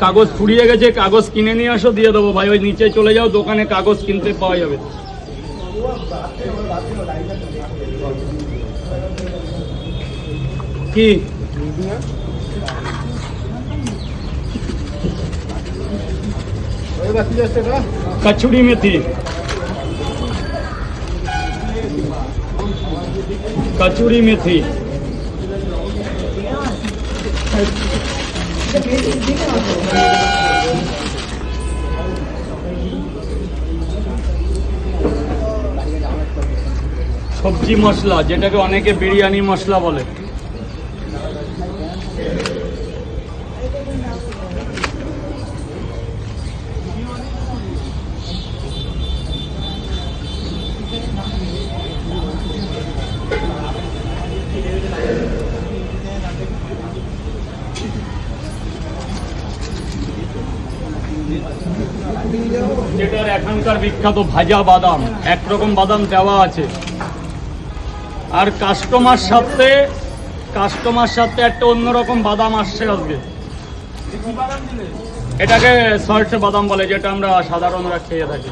কাগজ ফুরিয়ে গেছে, কাগজ কিনে নিয়ে আসো, দিয়ে দেবো ভাই। ওই নিচে চলে যাও, দোকানে কাগজ কিনতে পাওয়া যাবে। কি कचूरी मेथी, कचूरी मेथी, सब्जी मसला যেটাকে অনেকে বিরিয়ানি মশলা বলে। যেটার এখানকার বিখ্যাত ভাজা বাদাম, একরকম বাদাম দেওয়া আছে। আর কাস্টমার সাথে একটা অন্যরকম বাদাম আসছে আজকে। এটাকে সল্ট বাদাম বলে, যেটা আমরা সাধারণরা খেয়ে থাকি।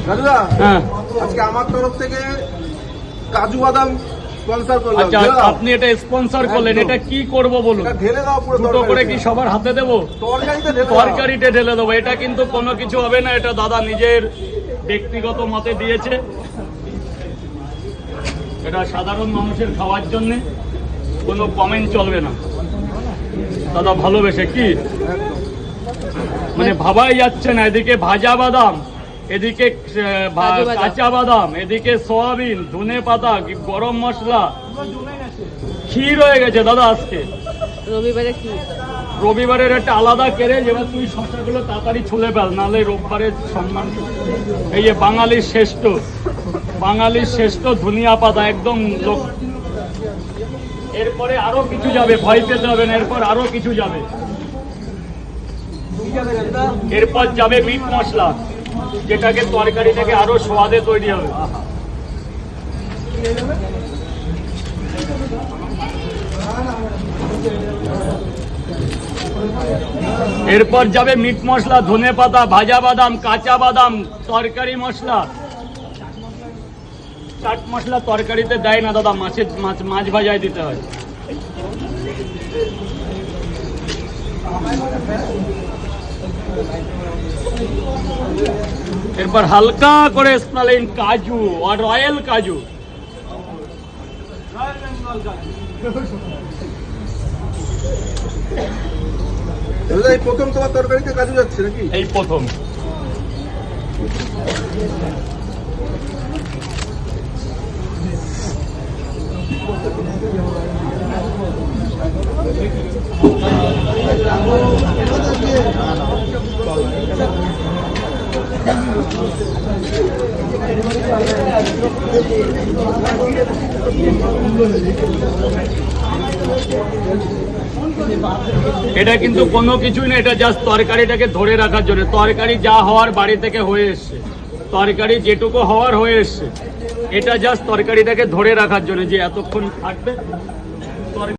দাদা, হ্যাঁ, আজকে আমার তরফ থেকে কাজু বাদাম স্পন্সর করলাম। আচ্ছা, আপনি এটা স্পন্সর করলেন, এটা কি করব বলুন? ঢেলে দাও পুরো দুটো করে কি সবার হাতে দেবো? তরকারিতে তরকারিতে ঢেলে দেবো। এটা কিন্তু কোনো কিছু হবে না, এটা দাদা নিজের ব্যক্তিগত মতে দিয়েছে। এটা সাধারণ মানুষের খাওয়ার জন্য, কোনো কমেন্ট চলবে না। দাদা ভালোবেসে কি মানে ভাবাই যাচ্ছে না। এদিকে ভাজা বাদাম, এদিকে কাঁচা বাদাম, এদিকে সোয়াবিন, ধনে পাতা, গরম মশলা, ক্ষীর হয়ে গেছে দাদা আজকে। রবিবারের একটা আলাদা কেড়ে, যেবার তুই শশাগুলো তাড়াতাড়ি ছুলে ফেল, নাহলে রোববারের সম্মান। এই যে বাঙালির শ্রেষ্ঠ ধনিয়া পাতা একদম লোক। এরপরে আরো কিছু যাবে, ভয় পেতে হবে না। এরপর আরো কিছু যাবে, এরপর যাবে মিট মশলা, যেটাকে তরকারি থেকে আরো স্বাদে তৈরি হবে। এরপর যাবে মিট মশলা, ধনে পাতা, ভাজা বাদাম, কাঁচা বাদাম, তরকারি মশলা। চাট মশলা তরকারিতে দেয় না দাদা, মাছ ভাজায় দিতে হয়। এরপর হালকা করে স্মেলিং কাজু আর রয়্যাল কাজু। এই প্রথম তোমার তরকারিতে কাজু যাচ্ছে নাকি? এই প্রথম। এটা কিন্তু কোনো কিছুই না, এটা জাস্ট তরকারিটাকে ধরে রাখার জন্য। তরকারি যা হওয়ার বাড়ি থেকে হয়ে এসছে, তরকারি যেটুকু হওয়ার হয়ে এসছে, এটা জাস্ট তরকারিটাকে ধরে রাখার জন্য, যে এতক্ষণ থাকবে